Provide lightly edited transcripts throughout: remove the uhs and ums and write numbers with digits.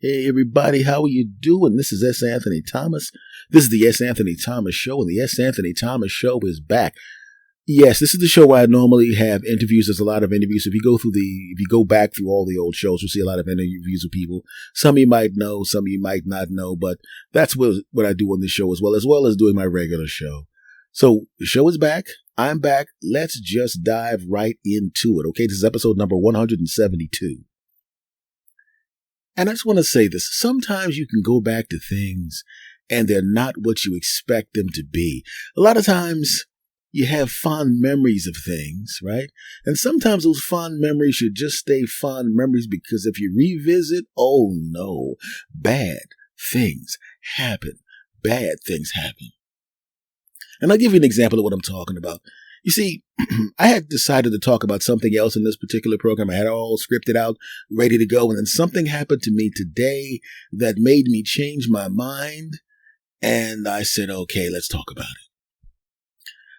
Hey everybody, how are you doing? This is S. Anthony Thomas. This is the S. Anthony Thomas Show, and the S. Anthony Thomas Show is back. Yes, this is the show where I normally have interviews. There's a lot of interviews. If you go back through all the old shows, you'll see a lot of interviews with people. Some you might know, some you might not know, but that's what I do on this show as well as doing my regular show. So the show is back. I'm back. Let's just dive right into it. Okay, this is episode number 172. And I just want to say this. Sometimes you can go back to things and they're not what you expect them to be. A lot of times you have fond memories of things, right? And sometimes those fond memories should just stay fond memories, because if you revisit, oh no, bad things happen. Bad things happen. And I'll give you an example of what I'm talking about. You see, I had decided to talk about something else in this particular program. I had it all scripted out, ready to go. And then something happened to me today that made me change my mind. And I said, okay, let's talk about it.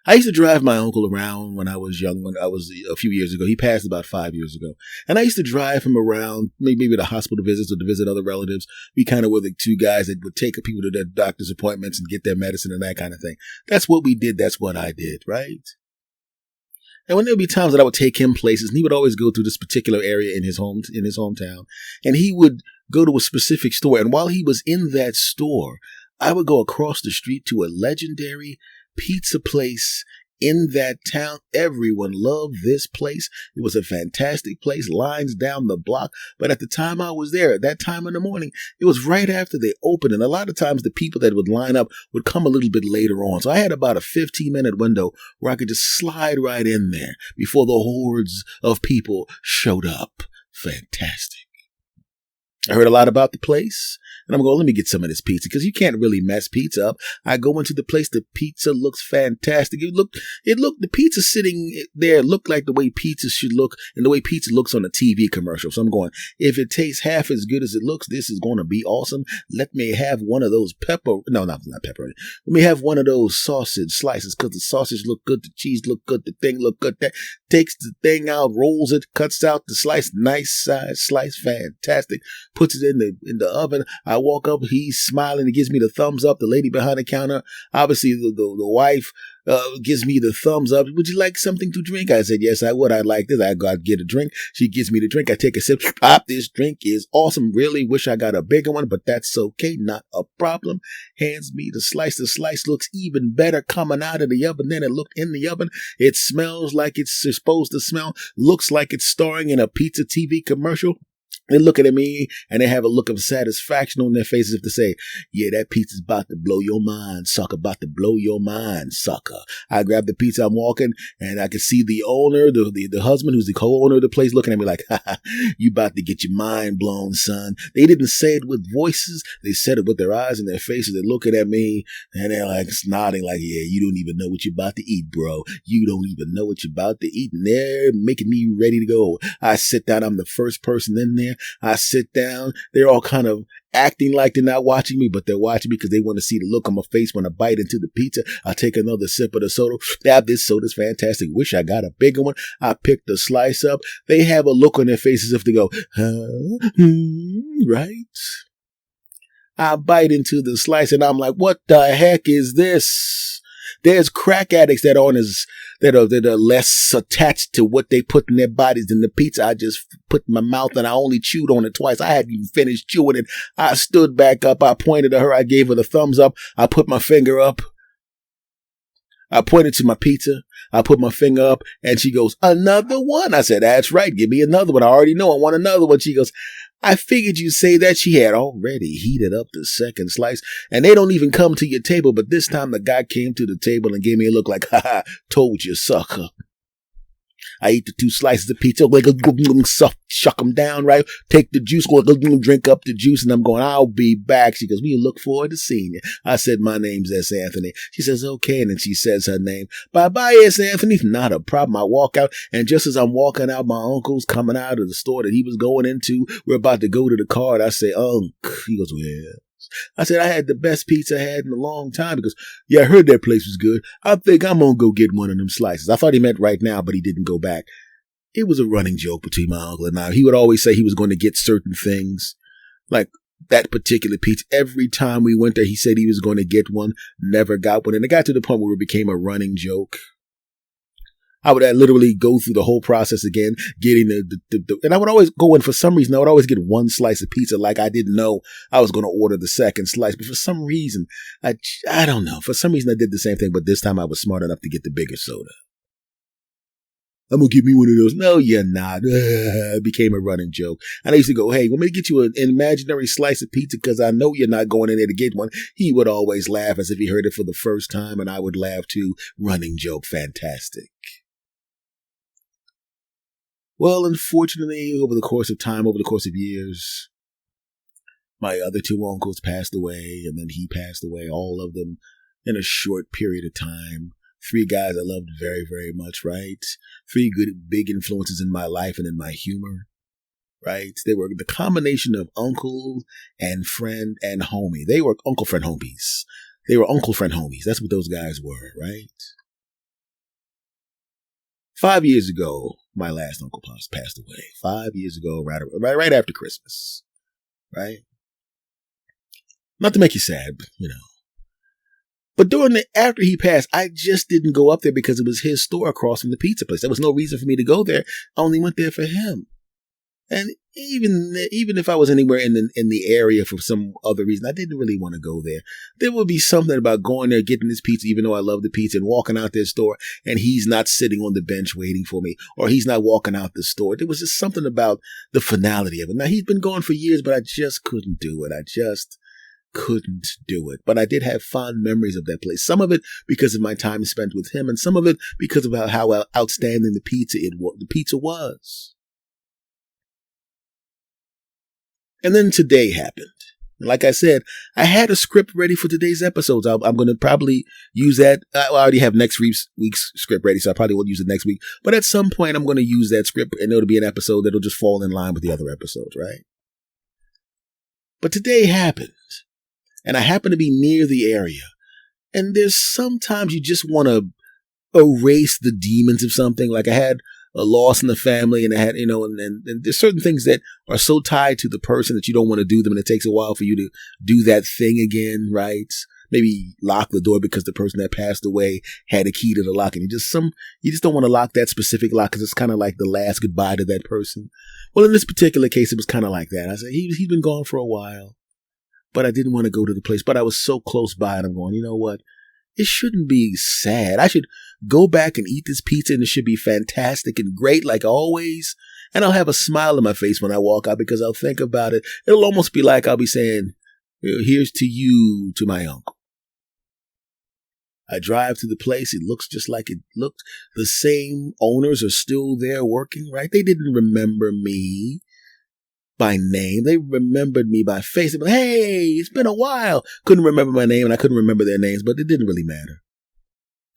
I used to drive my uncle around when I was young, when I was a few years ago. He passed about 5 years ago. And I used to drive him around, maybe to hospital visits or to visit other relatives. We kind of were the two guys that would take people to their doctor's appointments and get their medicine and that kind of thing. That's what we did. That's what I did, right? And when there would be times that I would take him places, and he would always go through this particular area in his hometown, and he would go to a specific store. And while he was in that store, I would go across the street to a legendary pizza place in that town. Everyone loved this place. It was a fantastic place, lines down the block. But at the time I was there, at that time in the morning, it was right after they opened. And a lot of times the people that would line up would come a little bit later on. So I had about a 15-minute window where I could just slide right in there before the hordes of people showed up. Fantastic. I heard a lot about the place, and I'm going, let me get some of this pizza, because you can't really mess pizza up. I go into the place, the pizza looks fantastic. The pizza sitting there looked like the way pizza should look, and the way pizza looks on a TV commercial. So I'm going, if it tastes half as good as it looks, this is going to be awesome. Let me have one of those not pepperoni. Let me have one of those sausage slices, because the sausage look good, the cheese look good, the thing look good. That takes the thing out, rolls it, cuts out the slice, nice size slice, fantastic. Puts it in the oven. I walk up, he's smiling, he gives me the thumbs up. The lady behind the counter, obviously the wife, gives me the thumbs up. Would you like something to drink? I said, yes, I would. I'd like this. I got to get a drink. She gives me the drink. I take a sip. Pop, this drink is awesome. Really wish I got a bigger one, but that's okay. Not a problem. Hands me the slice. The slice looks even better coming out of the oven than it looked in the oven. It smells like it's supposed to smell. Looks like it's starring in a pizza TV commercial. They're looking at me and they have a look of satisfaction on their faces if they say, yeah, that pizza's about to blow your mind, sucker, about to blow your mind, sucker. I grab the pizza, I'm walking, and I can see the owner, the husband who's the co-owner of the place looking at me like, ha, you about to get your mind blown, son. They didn't say it with voices. They said it with their eyes and their faces. They're looking at me and they're like nodding like, yeah, you don't even know what you're about to eat, bro. You don't even know what you're about to eat. And they're making me ready to go. I sit down. I'm the first person in there. I sit down. They're all kind of acting like they're not watching me, but they're watching me because they want to see the look on my face when I bite into the pizza. I take another sip of the soda. This soda's fantastic. Wish I got a bigger one. I pick the slice up. They have a look on their faces if they go, right? I bite into the slice and I'm like, what the heck is this? There's crack addicts that are less attached to what they put in their bodies than the pizza I just put in my mouth, and I only chewed on it twice. I hadn't even finished chewing it. I stood back up. I pointed at her. I gave her the thumbs up. I put my finger up. I pointed to my pizza. I put my finger up and she goes, another one. I said, that's right. Give me another one. I already know I want another one. She goes, I figured you'd say that. She had already heated up the second slice, and they don't even come to your table. But this time the guy came to the table and gave me a look like, ha, told you, sucker. I eat the 2 slices of pizza, shuck them down, right? Take the juice, drink up the juice, and I'm going, I'll be back. She goes, we look forward to seeing you. I said, my name's S. Anthony. She says, okay, and then she says her name. Bye-bye, S. Anthony. Not a problem. I walk out, and just as I'm walking out, my uncle's coming out of the store that he was going into. We're about to go to the car, and I say, Unc. He goes, yeah. I said, I had the best pizza I had in a long time because, yeah, I heard that place was good. I think I'm going to go get one of them slices. I thought he meant right now, but he didn't go back. It was a running joke between my uncle and I. He would always say he was going to get certain things. Like that particular pizza. Every time we went there, he said he was going to get one, never got one. And it got to the point where it became a running joke. I would literally go through the whole process again, getting and I would always go in for some reason. I would always get one slice of pizza, like I didn't know I was going to order the second slice. But for some reason, I don't know. For some reason, I did the same thing, but this time I was smart enough to get the bigger soda. I'm going to give me one of those. No, you're not. It became a running joke. And I used to go, hey, want me to get you an imaginary slice of pizza because I know you're not going in there to get one. He would always laugh as if he heard it for the first time, and I would laugh too. Running joke, fantastic. Well, unfortunately, over the course of time, over the course of years, my other two uncles passed away, and then he passed away, all of them in a short period of time. 3 guys I loved very, very much, right? 3 good, big influences in my life and in my humor, right? They were the combination of uncle and friend and homie. They were uncle friend homies. They were uncle friend homies. That's what those guys were, right? 5 years ago, my last uncle passed away. 5 years ago, right after Christmas, right? Not to make you sad, but, But after he passed, I just didn't go up there because it was his store across from the pizza place. There was no reason for me to go there. I only went there for him. And even if I was anywhere in the area for some other reason, I didn't really want to go there. There would be something about going there, getting this pizza, even though I love the pizza, and walking out their store, and he's not sitting on the bench waiting for me, or he's not walking out the store. There was just something about the finality of it. Now, he's been gone for years, but I just couldn't do it. I just couldn't do it. But I did have fond memories of that place. Some of it because of my time spent with him, and some of it because of how outstanding the pizza was. And then today happened. And like I said, I had a script ready for today's episodes. I'm going to probably use that. I already have next week's script ready, so I probably won't use it next week. But at some point, I'm going to use that script, and it'll be an episode that'll just fall in line with the other episodes, right? But today happened, and I happen to be near the area. And there's sometimes you just want to erase the demons of something. Like I had a loss in the family, and I had, and there's certain things that are so tied to the person that you don't want to do them, and it takes a while for you to do that thing again, right? Maybe lock the door because the person that passed away had a key to the lock, and you just don't want to lock that specific lock because it's kind of like the last goodbye to that person. Well, in this particular case, it was kind of like that. I said, he's been gone for a while, but I didn't want to go to the place, but I was so close by, and I'm going, you know what? It shouldn't be sad. I should go back and eat this pizza, and it should be fantastic and great like always. And I'll have a smile on my face when I walk out because I'll think about it. It'll almost be like I'll be saying, here's to you, to my uncle. I drive to the place. It looks just like it looked. The same owners are still there working, right? They didn't remember me by name. They remembered me by face. They were like, hey, it's been a while. Couldn't remember my name, and I couldn't remember their names, but it didn't really matter.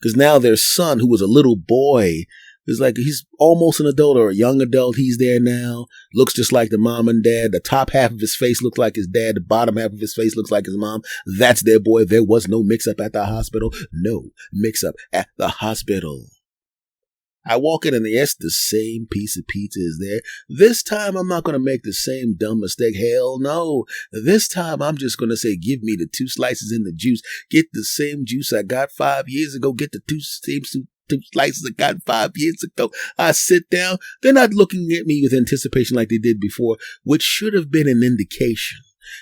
Because now their son, who was a little boy, is like, he's almost an adult or a young adult. He's there now. Looks just like the mom and dad. The top half of his face looks like his dad. The bottom half of his face looks like his mom. That's their boy. There was no mix-up at the hospital. No mix-up at the hospital. I walk in and yes, the same piece of pizza is there. This time I'm not going to make the same dumb mistake. Hell no. This time I'm just going to say, give me the 2 slices in the juice. Get the same juice I got 5 years ago. Get the two slices I got 5 years ago. I sit down. They're not looking at me with anticipation like they did before, which should have been an indication.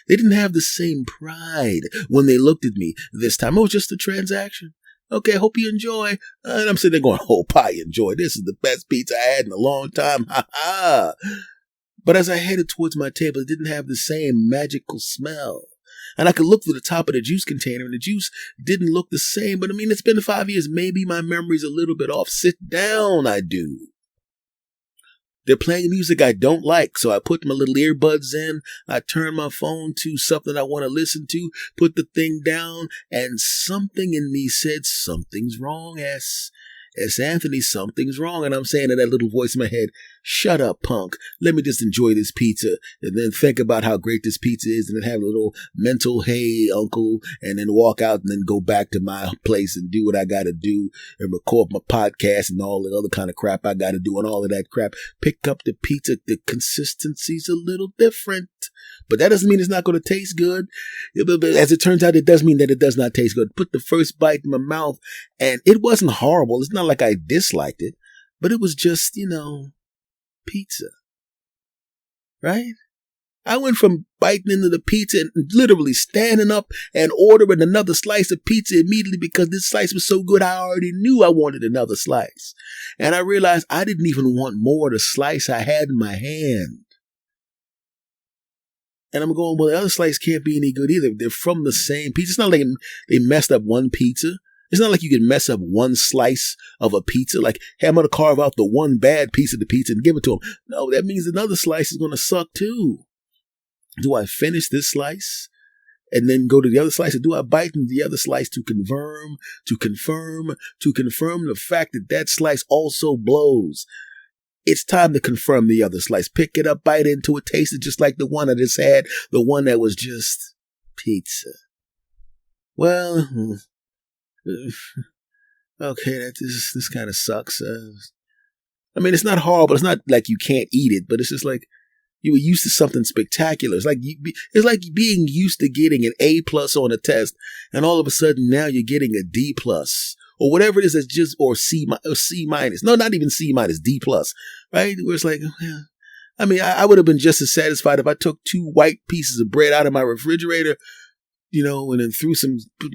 They didn't have the same pride when they looked at me this time. It was just a transaction. Okay, hope you enjoy. And I'm sitting there going, hope I enjoy. This is the best pizza I had in a long time. Ha ha. But as I headed towards my table, it didn't have the same magical smell. And I could look through the top of the juice container, and the juice didn't look the same. But I mean, it's been 5 years. Maybe my memory's a little bit off. Sit down, I do. They're playing music I don't like, so I put my little earbuds in. I turn my phone to something I want to listen to, put the thing down, and something in me said, something's wrong, S. Anthony, something's wrong. And I'm saying to that little voice in my head, Shut up, punk. Let me just enjoy this pizza and then think about how great this pizza is and then have a little mental, hey, uncle, and then walk out and then go back to my place and do what I got to do and record my podcast and all the other kind of crap I got to do and all of that crap. Pick up the pizza. The consistency's a little different, but that doesn't mean it's not going to taste good. As it turns out, it does mean that it does not taste good. Put the first bite in my mouth and it wasn't horrible. It's not like I disliked it, but it was just, pizza, right? I went from biting into the pizza and literally standing up and ordering another slice of pizza immediately because this slice was so good I already knew I wanted another slice. And I realized I didn't even want more of the slice I had in my hand. And I'm going, well, the other slice can't be any good either. They're from the same pizza. It's not like they messed up one pizza. It's not like you can mess up one slice of a pizza. Like, hey, I'm going to carve out the one bad piece of the pizza and give it to them. No, that means another slice is going to suck too. Do I finish this slice and then go to the other slice? Or do I bite into the other slice to confirm the fact that that slice also blows? It's time to confirm the other slice. Pick it up, bite into it, taste it just like the one I just had, the one that was just pizza. Well, okay, this kind of sucks. I mean, it's not horrible. It's not like you can't eat it, but it's just like you were used to something spectacular. It's like being used to getting an A+ on a test, and all of a sudden now you're getting a D+ or whatever it is. That's just or C-. No, not even C-, D+. Right? Where it's like, yeah. I mean, I would have been just as satisfied if I took 2 white pieces of bread out of my refrigerator, and then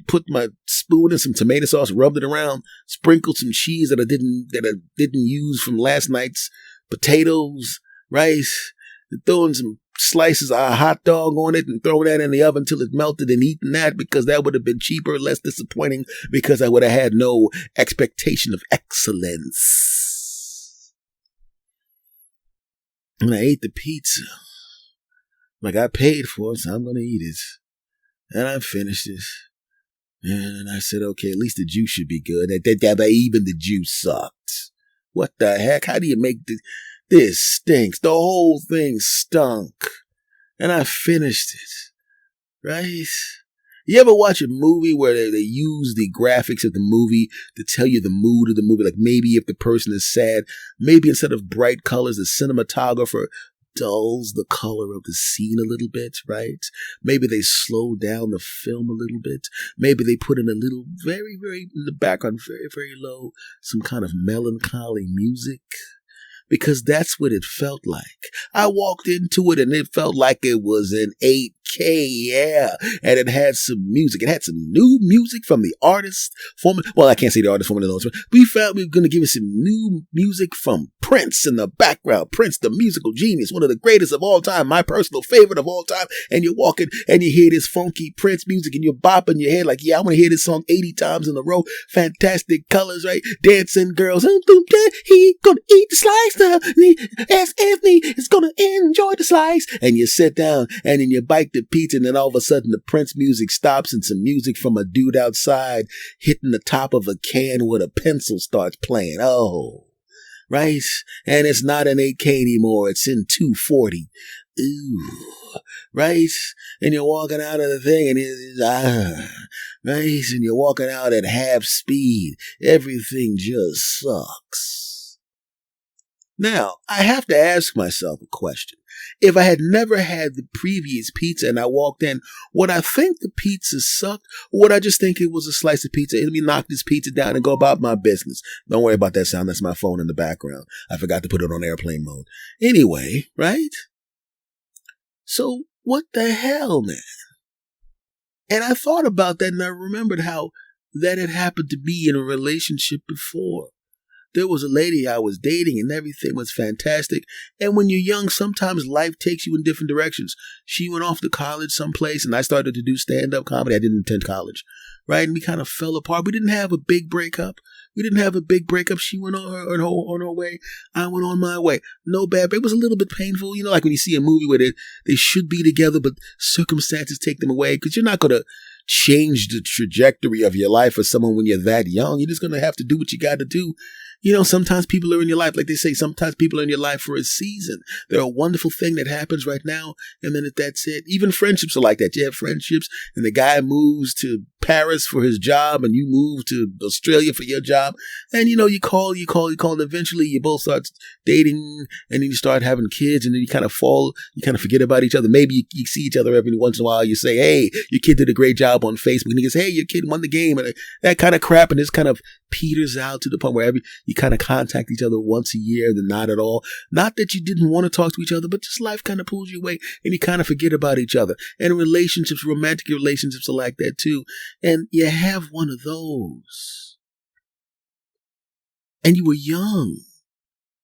put my spoon in some tomato sauce, rubbed it around, sprinkled some cheese that I didn't use from last night's potatoes, rice, and throwing some slices of a hot dog on it and throwing that in the oven until it melted and eating that because that would have been cheaper, less disappointing because I would have had no expectation of excellence. And I ate the pizza. Like I paid for it, so I'm going to eat it. And I finished it. And I said, okay, at least the juice should be good. Even the juice sucked. What the heck? How do you make this stinks? The whole thing stunk. And I finished it. Right? You ever watch a movie where they use the graphics of the movie to tell you the mood of the movie? Like maybe if the person is sad, maybe instead of bright colors, the cinematographer dulls the color of the scene a little bit, right? Maybe they slow down the film a little bit. Maybe they put in a little very, very, in the background, very, very low, some kind of melancholy music. Because that's what it felt like. I walked into it and it felt like it was an 8K, yeah. And it had some music. It had some new music from the artist. Well, I can't say the artist forming those. We felt we were going to give it some new music from Prince in the background. Prince, the musical genius, one of the greatest of all time, my personal favorite of all time. And you're walking and you hear this funky Prince music and you're bopping your head like, yeah, I'm going to hear this song 80 times in a row. Fantastic colors, right? Dancing girls. He gonna eat the slice. Ask Anthony is gonna enjoy the slice. And you sit down and then you bite the pizza and then all of a sudden the Prince music stops and some music from a dude outside hitting the top of a can with a pencil starts playing. Oh, right? And it's not an 8K anymore. It's in 240. Ooh, right? And you're walking out of the thing and it's, right? And you're walking out at half speed. Everything just sucks. Now, I have to ask myself a question. If I had never had the previous pizza and I walked in, would I think the pizza sucked? Or would I just think it was a slice of pizza? Let me knock this pizza down and go about my business. Don't worry about that sound. That's my phone in the background. I forgot to put it on airplane mode. Anyway, right? So what the hell, man? And I thought about that and I remembered how that had happened to me in a relationship before. There was a lady I was dating and everything was fantastic. And when you're young, sometimes life takes you in different directions. She went off to college someplace and I started to do stand-up comedy. I didn't attend college, right? And we kind of fell apart. We didn't have a big breakup. She went on her way. I went on my way. No bad. It was a little bit painful. Like when you see a movie where they should be together, but circumstances take them away because you're not going to change the trajectory of your life for someone when you're that young. You're just going to have to do what you got to do. Sometimes people are in your life, like they say, sometimes people are in your life for a season. They're a wonderful thing that happens right now, and then that's it. Even friendships are like that. You have friendships, and the guy moves to Paris for his job, and you move to Australia for your job, and you call, and eventually you both start dating, and then you start having kids, and then you kind of forget about each other. Maybe you see each other every once in a while. You say, hey, your kid did a great job on Facebook, and he goes, hey, your kid won the game, and that kind of crap, and this kind of peters out to the point where you kind of contact each other once a year, then not at all. Not that you didn't want to talk to each other, but just life kind of pulls you away and you kind of forget about each other. And relationships, romantic relationships are like that too. And you have one of those. And you were young.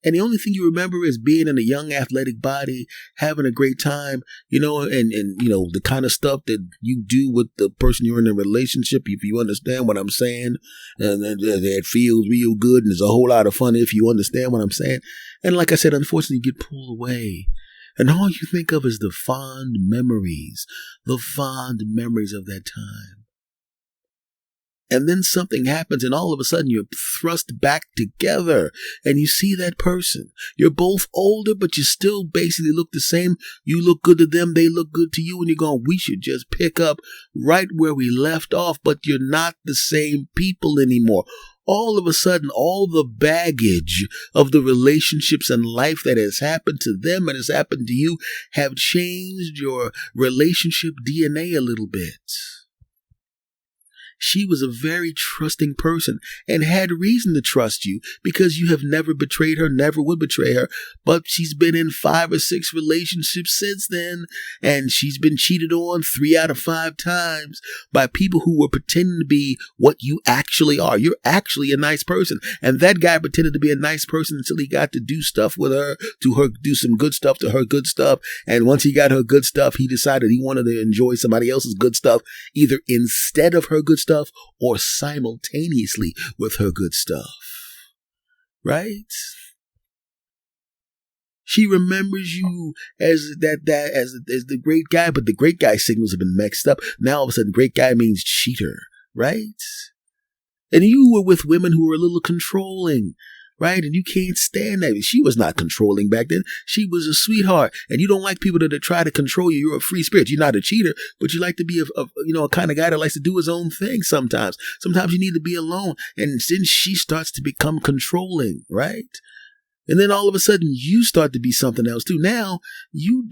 And the only thing you remember is being in a young athletic body, having a great time, and the kind of stuff that you do with the person you're in a relationship, if you understand what I'm saying, and it feels real good and it's a whole lot of fun if you understand what I'm saying. And like I said, unfortunately, you get pulled away. And all you think of is the fond memories of that time. And then something happens and all of a sudden you're thrust back together and you see that person. You're both older, but you still basically look the same. You look good to them. They look good to you. And you're going, we should just pick up right where we left off, but you're not the same people anymore. All of a sudden, all the baggage of the relationships and life that has happened to them and has happened to you have changed your relationship DNA a little bit. She was a very trusting person and had reason to trust you because you have never betrayed her, never would betray her. But she's been in 5 or 6 relationships since then, and she's been cheated on 3 out of 5 times by people who were pretending to be what you actually are. You're actually a nice person. And that guy pretended to be a nice person until he got to do stuff with her, do some good stuff to her good stuff. And once he got her good stuff, he decided he wanted to enjoy somebody else's good stuff, either instead of her good stuff or simultaneously with her good stuff. Right? She remembers you as the great guy, but the great guy signals have been mixed up. Now all of a sudden great guy means cheater, right? And you were with women who were a little controlling, right? And you can't stand that. She was not controlling back then. She was a sweetheart. And you don't like people that try to control you. You're a free spirit. You're not a cheater, but you like to be a kind of guy that likes to do his own thing sometimes. Sometimes you need to be alone. And then she starts to become controlling, right? And then all of a sudden you start to be something else too. Now you're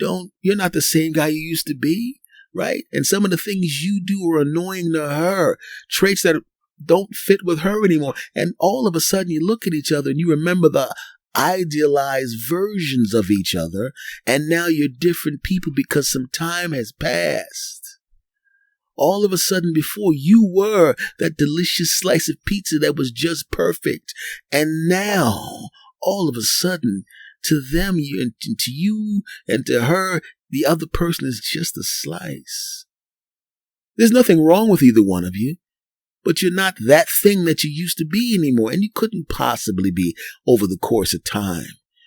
not the same guy you used to be, right? And some of the things you do are annoying to her. Traits that don't fit with her anymore. And all of a sudden you look at each other and you remember the idealized versions of each other. And now you're different people because some time has passed. All of a sudden before you were that delicious slice of pizza that was just perfect. And now all of a sudden to them and to you and to her, the other person is just a slice. There's nothing wrong with either one of you. But you're not that thing that you used to be anymore, and you couldn't possibly be over the course of time.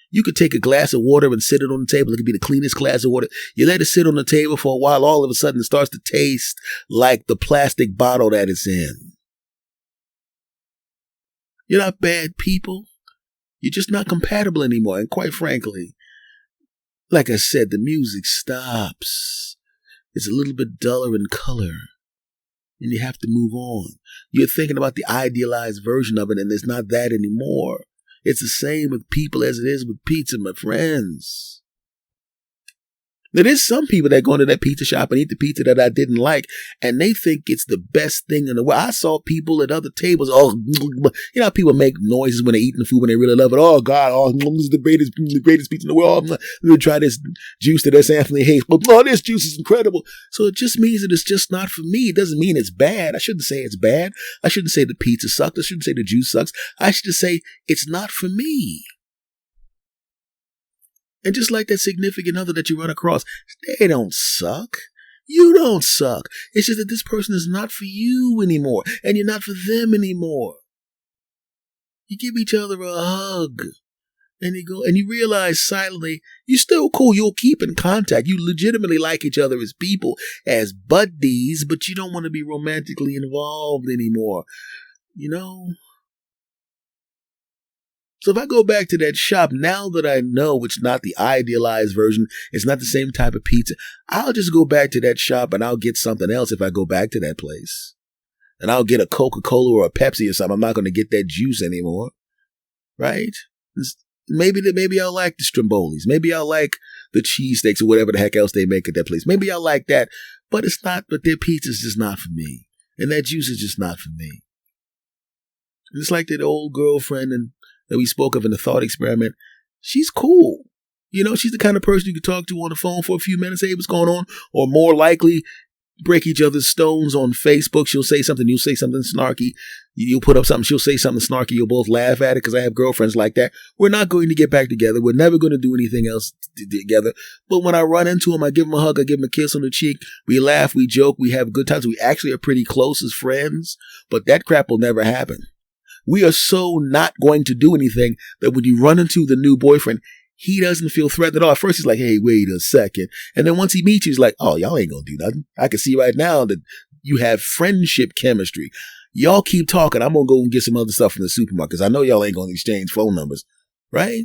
You could take a glass of water and sit it on the table. It could be the cleanest glass of water. You let it sit on the table for a while, all of a sudden it starts to taste like the plastic bottle that it's in. You're not bad people. You're just not compatible anymore. And quite frankly, like I said, the music stops. It's a little bit duller in color. And you have to move on. You're thinking about the idealized version of it, and it's not that anymore. It's the same with people as it is with pizza, my friends. There is some people that go into that pizza shop and eat the pizza that I didn't like, and they think it's the best thing in the world. I saw people at other tables, how people make noises when they're eating the food when they really love it. Oh, God, this is the greatest pizza in the world. Let me try this juice that S. Anthony hates. But, this juice is incredible. So it just means that it's just not for me. It doesn't mean it's bad. I shouldn't say it's bad. I shouldn't say the pizza sucks. I shouldn't say the juice sucks. I should just say it's not for me. And just like that significant other that you run across, they don't suck. You don't suck. It's just that this person is not for you anymore, and you're not for them anymore. You give each other a hug, and you realize silently, you're still cool. You'll keep in contact. You legitimately like each other as people, as buddies, but you don't want to be romantically involved anymore. So if I go back to that shop, now that I know it's not the idealized version, it's not the same type of pizza, I'll just go back to that shop and I'll get something else if I go back to that place. And I'll get a Coca-Cola or a Pepsi or something. I'm not going to get that juice anymore. Right? Maybe I'll like the Strombolis. Maybe I'll like the cheesesteaks or whatever the heck else they make at that place. Maybe I'll like that. But their pizza's just not for me. And that juice is just not for me. It's like that old girlfriend that we spoke of in the thought experiment. She's cool. She's the kind of person you could talk to on the phone for a few minutes. Hey, what's going on? Or more likely, break each other's stones on Facebook. She'll say something. You'll say something snarky. You'll put up something. She'll say something snarky. You'll both laugh at it because I have girlfriends like that. We're not going to get back together. We're never going to do anything else together. But when I run into them, I give them a hug. I give them a kiss on the cheek. We laugh. We joke. We have good times. We actually are pretty close as friends. But that crap will never happen. We are so not going to do anything that when you run into the new boyfriend, he doesn't feel threatened at all. At first, he's like, hey, wait a second. And then once he meets you, he's like, oh, y'all ain't going to do nothing. I can see right now that you have friendship chemistry. Y'all keep talking. I'm going to go and get some other stuff from the supermarket because I know y'all ain't going to exchange phone numbers. Right?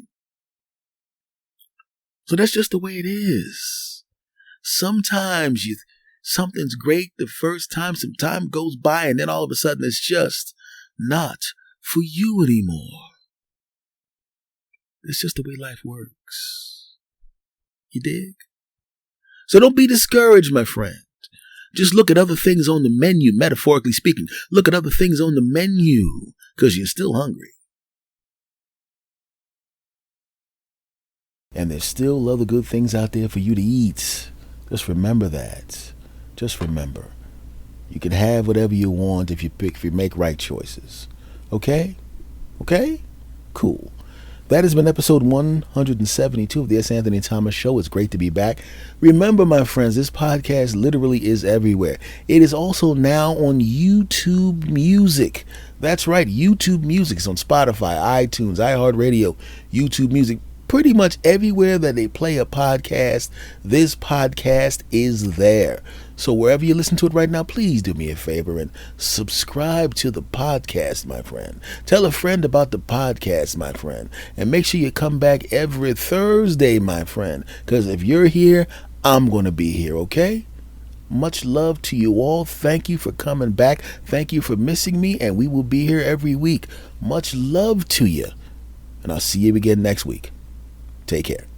So that's just the way it is. Sometimes something's great the first time. Some time goes by and then all of a sudden it's just not for you anymore. It's just the way life works. You dig? So don't be discouraged, my friend. Just look at other things on the menu, metaphorically speaking. Look at other things on the menu because you're still hungry. And there's still other good things out there for you to eat. Just remember that. Just remember. You can have whatever you want if you make right choices. Okay? Okay? Cool. That has been episode 172 of the S. Anthony Thomas Show. It's great to be back. Remember, my friends, this podcast literally is everywhere. It is also now on YouTube Music. That's right, YouTube Music. It's on Spotify, iTunes, iHeartRadio, YouTube Music. Pretty much everywhere that they play a podcast, this podcast is there. So wherever you listen to it right now, please do me a favor and subscribe to the podcast, my friend. Tell a friend about the podcast, my friend. And make sure you come back every Thursday, my friend. Because if you're here, I'm going to be here, okay? Much love to you all. Thank you for coming back. Thank you for missing me. And we will be here every week. Much love to you. And I'll see you again next week. Take care.